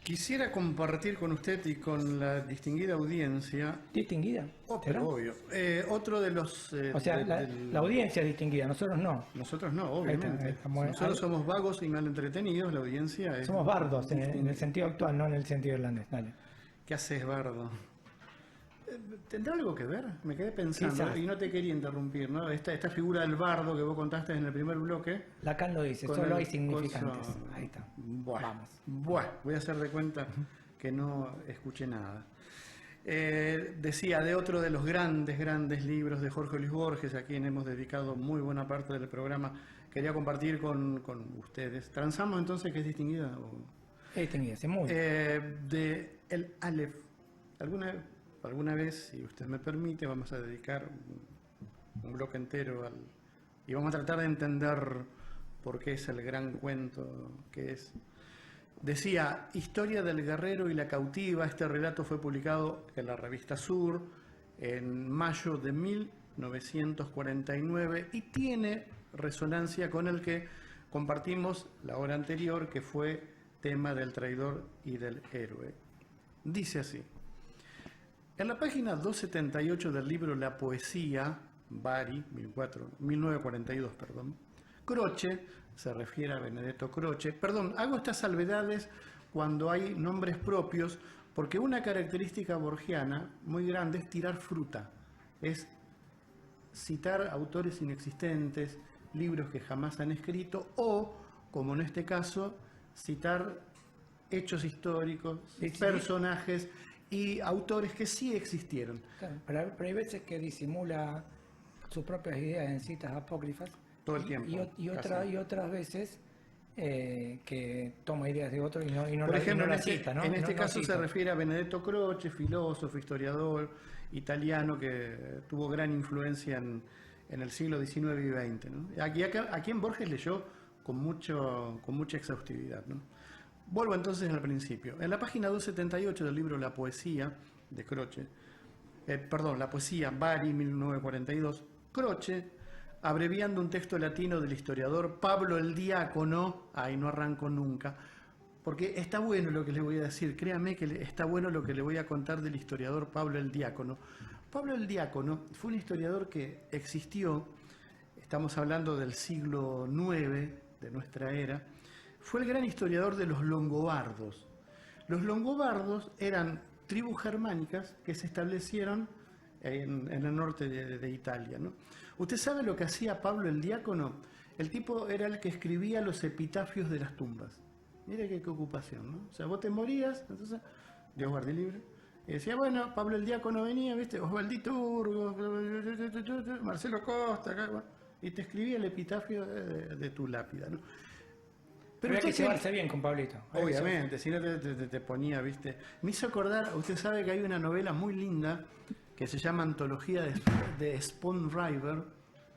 Quisiera compartir con usted y con la distinguida audiencia. ¿Distinguida? Pero obvio. Otro de los. O sea, la audiencia es distinguida, nosotros no. Nosotros no, obviamente. Nosotros somos vagos y mal entretenidos, la audiencia es. Somos bardos en el sentido actual, no en el sentido irlandés. Dale. ¿Qué haces, bardo? ¿Tendrá algo que ver? Me quedé pensando. Quizás. Y no te quería interrumpir, ¿no? Esta figura del bardo que vos contaste en el primer bloque. Lacan lo dice, solo hay significantes. Ahí está. Vamos. Voy a hacer de cuenta que no escuché nada. Decía de otro de los grandes libros de Jorge Luis Borges, a quien hemos dedicado muy buena parte del programa, quería compartir con ustedes. ¿Transamos entonces que es distinguida? Es distinguida, sí, muy. De el Aleph. Alguna vez, si usted me permite, vamos a dedicar un bloque entero y vamos a tratar de entender por qué es el gran cuento que es. Decía, Historia del guerrero y la cautiva. Este relato fue publicado en la revista Sur en mayo de 1949 y tiene resonancia con el que compartimos la hora anterior, que fue tema del traidor y del héroe. Dice así. En la página 278 del libro La poesía, Bari, 1942, Croce, se refiere a Benedetto Croce. Hago estas salvedades cuando hay nombres propios, porque una característica borgiana muy grande es tirar fruta, es citar autores inexistentes, libros que jamás han escrito, o, como en este caso, citar hechos históricos, personajes y autores que sí existieron. Claro, pero hay veces que disimula sus propias ideas en citas apócrifas. Todo el tiempo. Y otras veces que toma ideas de otros y no Por ejemplo, la cita, ¿no? En este caso se refiere a Benedetto Croce, filósofo, historiador italiano que tuvo gran influencia en el siglo XIX y XX, ¿no? Aquí en Borges leyó con mucha exhaustividad, ¿no? Vuelvo entonces al principio. En la página 278 del libro La poesía de Croce, La poesía, Bari, 1942, Croce, abreviando un texto latino del historiador Pablo el Diácono, ahí no arranco nunca, porque está bueno lo que le voy a decir, créame que está bueno lo que le voy a contar del historiador Pablo el Diácono. Pablo el Diácono fue un historiador que existió, estamos hablando del siglo IX de nuestra era. Fue el gran historiador de los longobardos. Los longobardos eran tribus germánicas que se establecieron en el norte de Italia, ¿no? ¿Usted sabe lo que hacía Pablo el Diácono? El tipo era el que escribía los epitafios de las tumbas. Mire qué ocupación, ¿no? O sea, vos te morías, entonces, Dios guarde libre, y decía, bueno, Pablo el Diácono venía, ¿viste? Osvaldito Burgos, Marcelo Costa, y te escribía el epitafio de tu lápida, ¿no? Pero hay que llevarse bien con Pablito. Obviamente, si no te ponía, ¿viste? Me hizo acordar, usted sabe que hay una novela muy linda que se llama Antología de Spoonriver,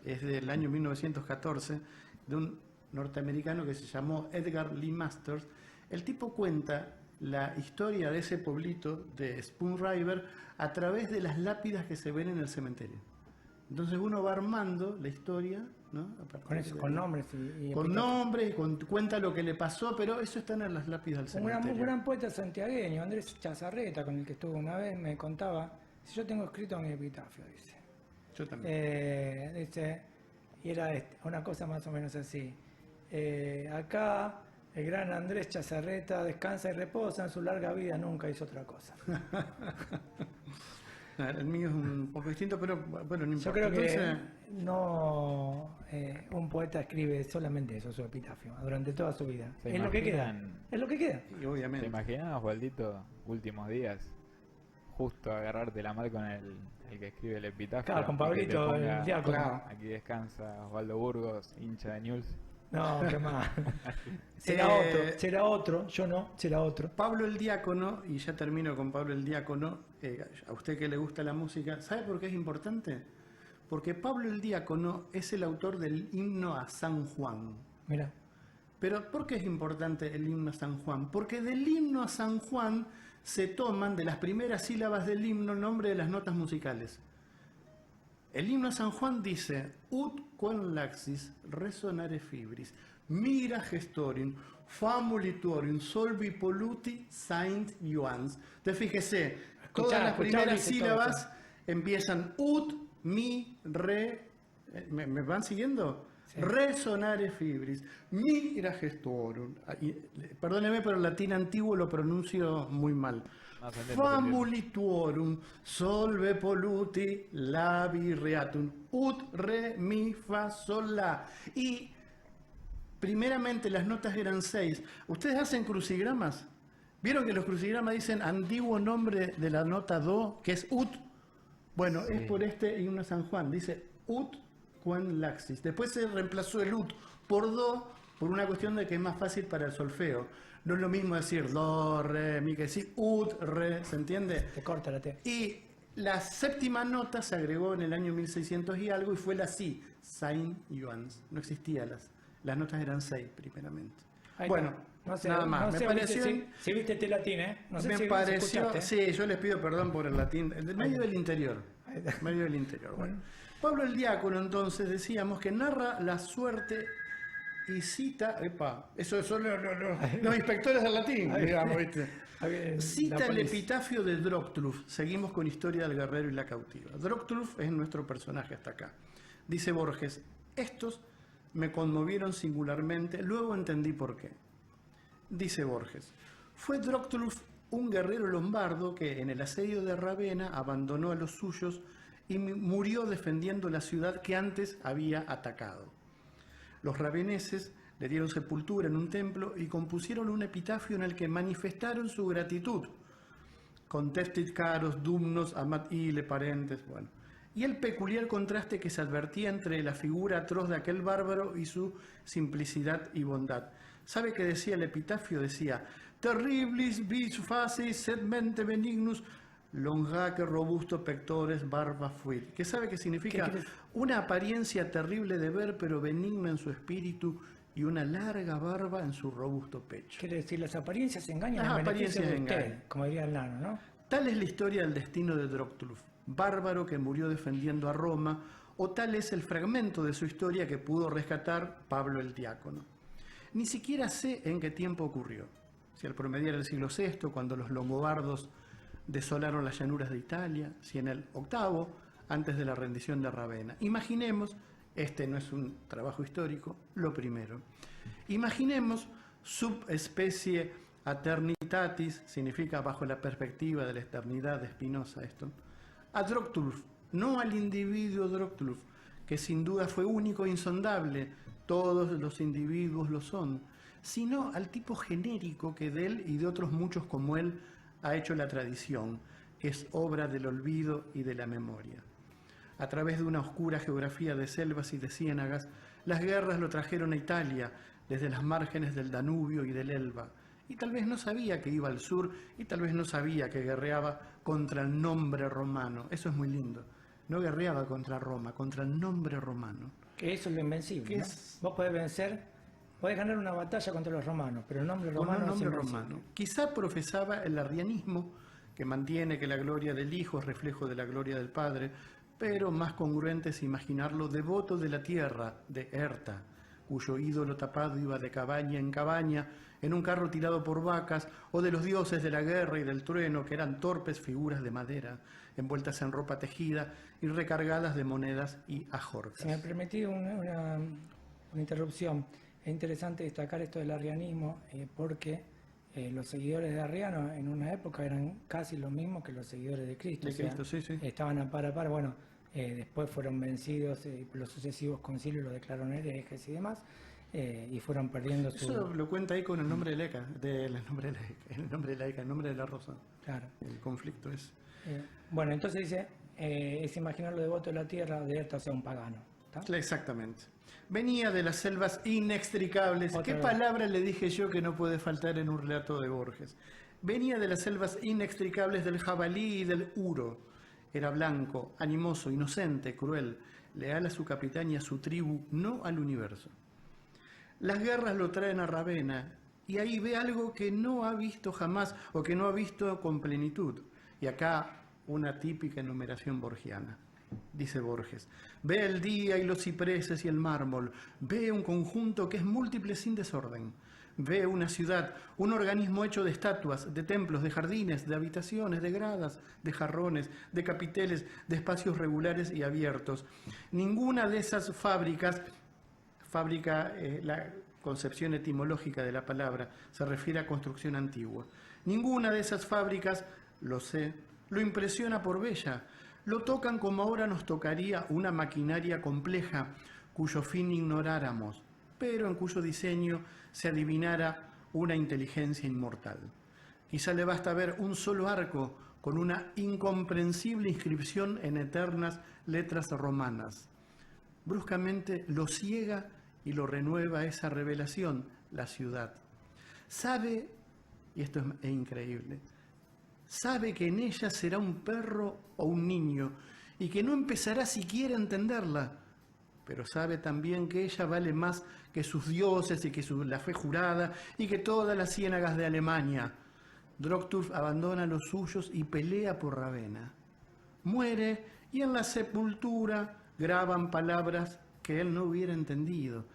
es del año 1914, de un norteamericano que se llamó Edgar Lee Masters. El tipo cuenta la historia de ese pueblito de Spoonriver a través de las lápidas que se ven en el cementerio. Entonces uno va armando la historia, ¿no? Con nombres y cuenta lo que le pasó, pero eso está en las lápidas del cementerio. Un gran poeta santiagueño, Andrés Chazarreta, con el que estuve una vez, me contaba, si yo tengo escrito mi epitafio, dice. Yo también. Dice, y era una cosa más o menos así. Acá el gran Andrés Chazarreta descansa y reposa, en su larga vida nunca hizo otra cosa. El mío es un poco distinto, pero bueno, no importa. Yo creo que un poeta escribe solamente eso, su epitafio, durante toda su vida. Es lo que queda. Es lo que queda. Y obviamente. ¿Te imaginabas, Osvaldito, últimos días, justo agarrarte la mano con el que escribe el epitafio? Claro, con Pablito, el Diácono. Claro. Aquí descansa Osvaldo Burgos, hincha de Newell's. No, qué más. Será otro, yo no, será otro. Pablo el Diácono, y ya termino con Pablo el Diácono, a usted que le gusta la música, ¿sabe por qué es importante? Porque Pablo el Diácono es el autor del himno a San Juan. Mira. Pero ¿por qué es importante el himno a San Juan? Porque del himno a San Juan se toman de las primeras sílabas del himno el nombre de las notas musicales. El himno a San Juan dice, ut quam laxis resonare fibris. mira gestorium, famulitorum, solvi polluti, saint Ioans. Entonces fíjese, todas las primeras sílabas empiezan ut, mi, re, ¿me van siguiendo? Sí. Resonare fibris, mira gestorum. Perdóneme, pero el latín antiguo lo pronuncio muy mal. Famulituorum, solve polluti, labi reatum, ut, re, mi, fa, sol, la. Y primeramente las notas eran 6. ¿Ustedes hacen crucigramas? ¿Vieron que los crucigramas dicen antiguo nombre de la nota do, que es ut? Bueno, sí. Es por este himno San Juan, dice ut quam laxis. Después se reemplazó el ut por do, por una cuestión de que es más fácil para el solfeo. No es lo mismo decir do, re, mi, que decir ut, re, ¿se entiende? Te corta la T. Y la séptima nota se agregó en el año 1600 y algo, y fue la si, Saint Ioans. No existía las notas eran 6 primeramente. Ahí bueno, no sé, nada más. No me pareció, si viste este latín, ¿eh? No sé me si pareció, escuchaste. sí, yo les pido perdón por el latín, el medio del interior. Medio del interior, bueno. Pablo el Diácono, entonces, decíamos que narra la suerte y cita, eso son los inspectores del latín, digamos, ¿viste? Cita el epitafio de Droctulf. Seguimos con Historia del guerrero y la cautiva. Droctulf es nuestro personaje hasta acá. Dice Borges, estos me conmovieron singularmente, luego entendí por qué. Dice Borges, fue Droctulf un guerrero lombardo que en el asedio de Ravenna abandonó a los suyos y murió defendiendo la ciudad que antes había atacado. Los raveneses le dieron sepultura en un templo y compusieron un epitafio en el que manifestaron su gratitud. Contestit caros, dumnos, amat ile parentes, bueno. Y el peculiar contraste que se advertía entre la figura atroz de aquel bárbaro y su simplicidad y bondad. ¿Sabe qué decía el epitafio? Decía, terriblis vis facis sed mente benignus, longaque robusto pectores barba fuit. ¿Qué sabe qué significa? Una apariencia terrible de ver, pero benigna en su espíritu, y una larga barba en su robusto pecho. Quiere decir, las apariencias engañan, las apariencias de usted, como diría el nano, ¿no? Tal es la historia del destino de Droctulf, bárbaro que murió defendiendo a Roma, o tal es el fragmento de su historia que pudo rescatar Pablo el Diácono. Ni siquiera sé en qué tiempo ocurrió. Si al promediar el siglo VI, cuando los longobardos desolaron las llanuras de Italia, si en el VIII, antes de la rendición de Ravenna. Imaginemos, este no es un trabajo histórico, lo primero. Imaginemos subespecie Aternitatis, significa bajo la perspectiva de la eternidad de Spinoza esto, a Droctulf, no al individuo Droctulf, que sin duda fue único e insondable, todos los individuos lo son, sino al tipo genérico que de él y de otros muchos como él ha hecho la tradición, que es obra del olvido y de la memoria. A través de una oscura geografía de selvas y de ciénagas, las guerras lo trajeron a Italia, desde las márgenes del Danubio y del Elba, y tal vez no sabía que iba al sur, y tal vez no sabía que guerreaba contra el nombre romano. Eso es muy lindo. No guerreaba contra Roma, contra el nombre romano. Que eso es lo invencible, ¿no? Vos podés vencer, podés ganar una batalla contra los romanos, pero el nombre romano es invencible. Quizá profesaba el arrianismo, que mantiene que la gloria del Hijo es reflejo de la gloria del Padre, pero más congruente es imaginarlo devoto de la tierra, de Erta, cuyo ídolo tapado iba de cabaña en cabaña, en un carro tirado por vacas, o de los dioses de la guerra y del trueno, que eran torpes figuras de madera, envueltas en ropa tejida y recargadas de monedas y ajorcas. Si me permitís una interrupción, es interesante destacar esto del arrianismo, porque los seguidores de Arriano en una época eran casi lo mismo que los seguidores de Cristo. Sí. Estaban a par a par, bueno, después fueron vencidos, los sucesivos concilios los declararon herejes y demás, y fueron perdiendo su... Eso lo cuenta ahí con el nombre de Leca, el nombre de la rosa. Claro. El conflicto es... bueno, entonces dice, es imaginarlo devoto de la tierra, de Erta, o sea, un pagano. ¿Está? Exactamente. Venía de las selvas inextricables. ¿Qué palabra le dije yo que no puede faltar en un relato de Borges? Venía de las selvas inextricables del jabalí y del uro. Era blanco, animoso, inocente, cruel, leal a su capitán y a su tribu, no al universo. Las guerras lo traen a Ravenna y ahí ve algo que no ha visto jamás o que no ha visto con plenitud. Y acá una típica enumeración borgiana. dice Borges. Ve el día y los cipreses y el mármol. Ve un conjunto que es múltiple sin desorden. Ve una ciudad, un organismo hecho de estatuas, de templos, de jardines, de habitaciones, de gradas, de jarrones, de capiteles, de espacios regulares y abiertos. Ninguna de esas fábricas, la concepción etimológica de la palabra, se refiere a construcción antigua. Ninguna de esas fábricas, lo sé, lo impresiona por bella. Lo tocan como ahora nos tocaría una maquinaria compleja cuyo fin ignoráramos, pero en cuyo diseño se adivinara una inteligencia inmortal. Quizá le basta ver un solo arco con una incomprensible inscripción en eternas letras romanas. Bruscamente lo ciega y lo renueva esa revelación, la ciudad. Sabe, y esto es increíble, sabe que en ella será un perro o un niño y que no empezará siquiera a entenderla, pero sabe también que ella vale más que sus dioses y que la fe jurada y que todas las ciénagas de Alemania. Drocturf abandona los suyos y pelea por Ravenna. Muere y en la sepultura graban palabras que él no hubiera entendido.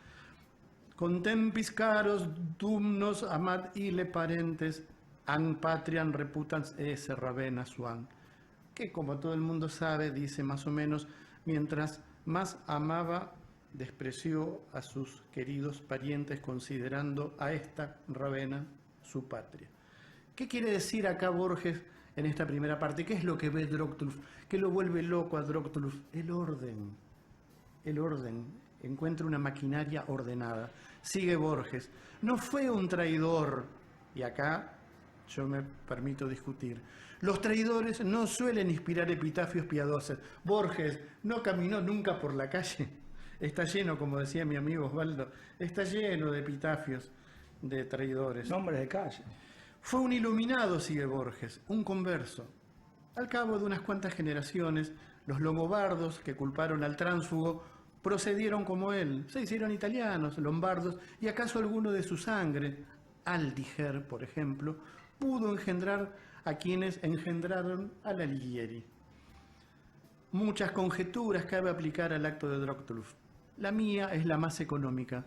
Contempis caros dumnos amat ile parentes an patriam reputans esse Ravenna suan, que como todo el mundo sabe, dice más o menos, mientras más amaba, despreció a sus queridos parientes considerando a esta Ravenna su patria. ¿Qué quiere decir acá Borges en esta primera parte? ¿Qué es lo que ve Drocturf? ¿Qué lo vuelve loco a Drocturf? El orden. El orden. Encuentra una maquinaria ordenada. Sigue Borges. No fue un traidor. Y acá yo me permito discutir. Los traidores no suelen inspirar epitafios piadosos. Borges no caminó nunca por la calle. Está lleno, como decía mi amigo Osvaldo, está lleno de epitafios de traidores. Nombres de calle. Fue un iluminado, sigue Borges, un converso. Al cabo de unas cuantas generaciones, los longobardos que culparon al tránsfugo procedieron como él. Se hicieron italianos, lombardos, y acaso alguno de su sangre, Aldiger, por ejemplo, pudo engendrar a quienes engendraron a la Alighieri. Muchas conjeturas cabe aplicar al acto de Drocturf. La mía es la más económica.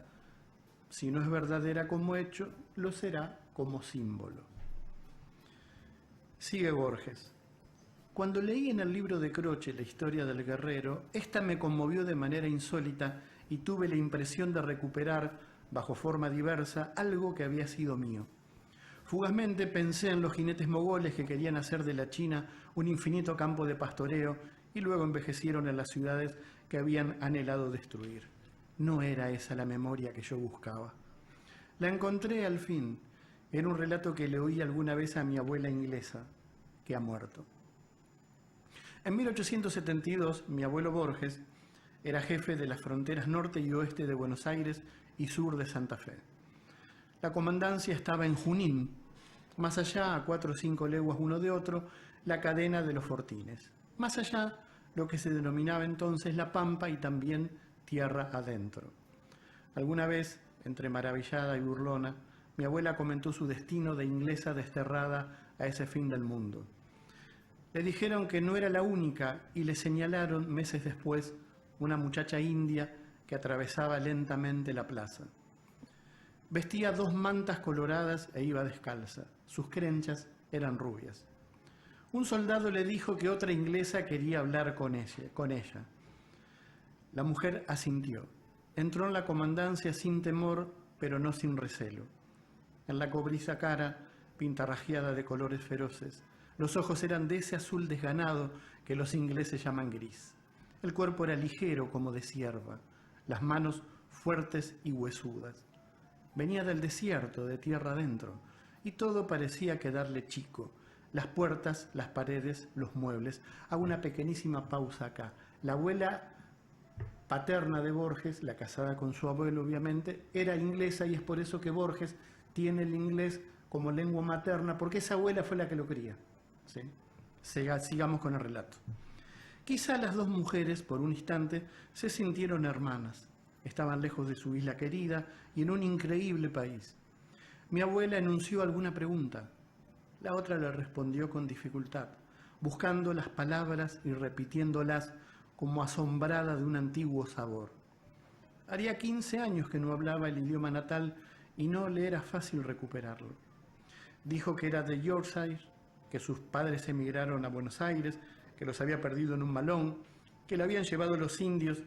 Si no es verdadera como hecho, lo será como símbolo. Sigue Borges. Cuando leí en el libro de Croce la historia del guerrero, esta me conmovió de manera insólita y tuve la impresión de recuperar, bajo forma diversa, algo que había sido mío. Fugazmente pensé en los jinetes mogoles que querían hacer de la China un infinito campo de pastoreo y luego envejecieron en las ciudades que habían anhelado destruir. No era esa la memoria que yo buscaba. La encontré al fin en un relato que le oí alguna vez a mi abuela inglesa, que ha muerto. En 1872, mi abuelo Borges era jefe de las fronteras norte y oeste de Buenos Aires y sur de Santa Fe. La comandancia estaba en Junín, más allá, a 4 o 5 leguas uno de otro, la cadena de los Fortines. Más allá, lo que se denominaba entonces la Pampa y también tierra adentro. Alguna vez, entre maravillada y burlona, mi abuela comentó su destino de inglesa desterrada a ese fin del mundo. Le dijeron que no era la única y le señalaron, meses después, una muchacha india que atravesaba lentamente la plaza. Vestía 2 mantas coloradas e iba descalza. Sus crenchas eran rubias. Un soldado le dijo que otra inglesa quería hablar con ella. La mujer asintió. Entró en la comandancia sin temor, pero no sin recelo. En la cobriza cara, pintarrajeada de colores feroces, los ojos eran de ese azul desganado que los ingleses llaman gris. El cuerpo era ligero como de cierva, las manos fuertes y huesudas. Venía del desierto, de tierra adentro, y todo parecía quedarle chico. Las puertas, las paredes, los muebles. Hago una pequeñísima pausa acá. La abuela paterna de Borges, la casada con su abuelo obviamente, era inglesa y es por eso que Borges tiene el inglés como lengua materna, porque esa abuela fue la que lo cría. ¿Sí? Sigamos con el relato. Quizá las 2 mujeres, por un instante, se sintieron hermanas. Estaban lejos de su isla querida y en un increíble país. Mi abuela enunció alguna pregunta. La otra le respondió con dificultad, buscando las palabras y repitiéndolas como asombrada de un antiguo sabor. Haría 15 años que no hablaba el idioma natal y no le era fácil recuperarlo. Dijo que era de Yorkshire, que sus padres emigraron a Buenos Aires, que los había perdido en un malón, que la habían llevado los indios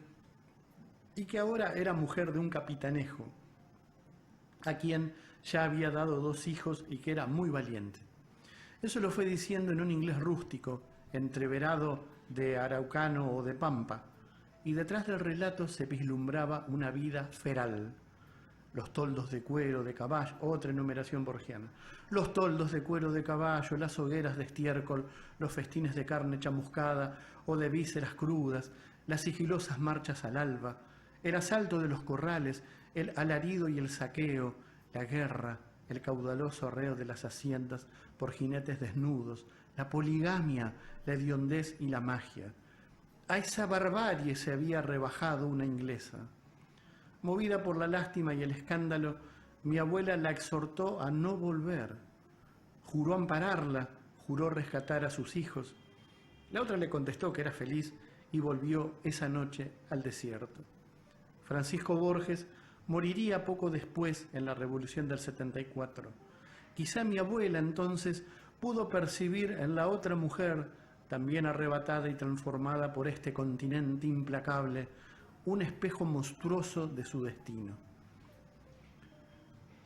y que ahora era mujer de un capitanejo, a quien ya había dado 2 hijos y que era muy valiente. Eso lo fue diciendo en un inglés rústico, entreverado de araucano o de pampa, y detrás del relato se vislumbraba una vida feral. Los toldos de cuero de caballo, otra enumeración borgiana. Los toldos de cuero de caballo, las hogueras de estiércol, los festines de carne chamuscada o de vísceras crudas, las sigilosas marchas al alba, el asalto de los corrales, el alarido y el saqueo, la guerra, el caudaloso arreo de las haciendas por jinetes desnudos, la poligamia, la hediondez y la magia. A esa barbarie se había rebajado una inglesa. Movida por la lástima y el escándalo, mi abuela la exhortó a no volver. Juró ampararla, juró rescatar a sus hijos. La otra le contestó que era feliz y volvió esa noche al desierto. Francisco Borges moriría poco después en la Revolución del 74. Quizá mi abuela entonces pudo percibir en la otra mujer, también arrebatada y transformada por este continente implacable, un espejo monstruoso de su destino.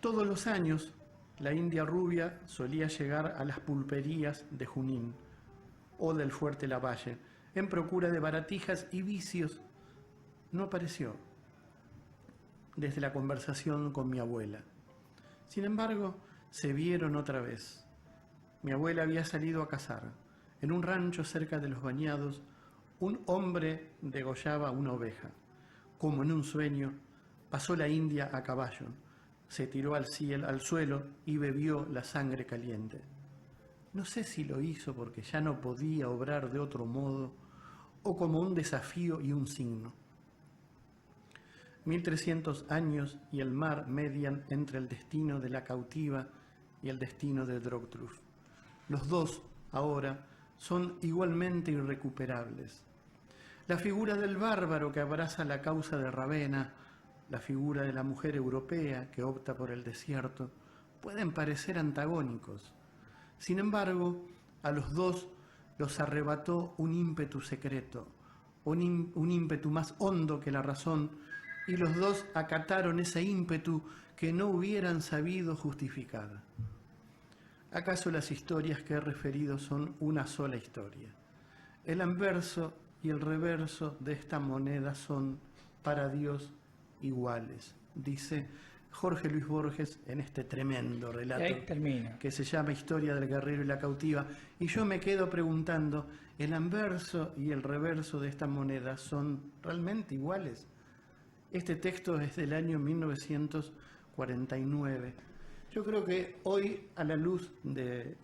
Todos los años, la india rubia solía llegar a las pulperías de Junín o del Fuerte Lavalle en procura de baratijas y vicios. No apareció desde la conversación con mi abuela. Sin embargo, se vieron otra vez. Mi abuela había salido a cazar. En un rancho cerca de los Bañados, un hombre degollaba una oveja. Como en un sueño, pasó la india a caballo, se tiró al suelo y bebió la sangre caliente. No sé si lo hizo porque ya no podía obrar de otro modo o como un desafío y un signo. 1300 años y el mar median entre el destino de la cautiva y el destino de Drogtruf. Los dos, ahora, son igualmente irrecuperables. La figura del bárbaro que abraza la causa de Ravenna, la figura de la mujer europea que opta por el desierto, pueden parecer antagónicos. Sin embargo, a los dos los arrebató un ímpetu secreto, un ímpetu más hondo que la razón, y los dos acataron ese ímpetu que no hubieran sabido justificar. ¿Acaso las historias que he referido son una sola historia? El anverso y el reverso de esta moneda son, para Dios, iguales, dice Jorge Luis Borges en este tremendo relato que se llama Historia del guerrero y la cautiva. Y yo me quedo preguntando, ¿el anverso y el reverso de esta moneda son realmente iguales? Este texto es del año 1949. Yo creo que hoy, a la luz del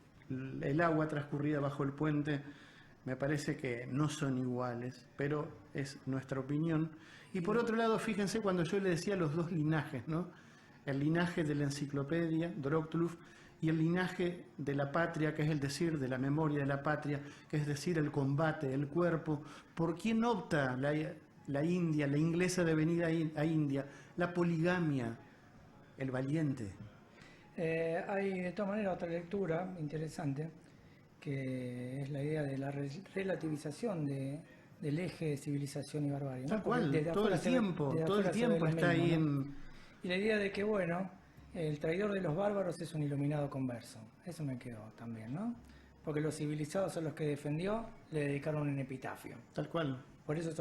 agua transcurrida bajo el puente, me parece que no son iguales, pero es nuestra opinión. Y por otro lado, fíjense cuando yo le decía los dos linajes, ¿no? El linaje de la enciclopedia, Drogtruf, y el linaje de la patria, que es el decir, de la memoria de la patria, que es decir, el combate, el cuerpo. ¿Por quién opta la India, la inglesa de venida a India? La poligamia, el valiente. Hay de todas maneras otra lectura interesante, que es la idea de la relativización del eje de civilización y barbarie, ¿no? Tal cual, todo el tiempo está ahí en... Y la idea de que, bueno, el traidor de los bárbaros es un iluminado converso. Eso me quedó también, ¿no? Porque los civilizados son los que defendió, le dedicaron un epitafio. Tal cual. Por eso son los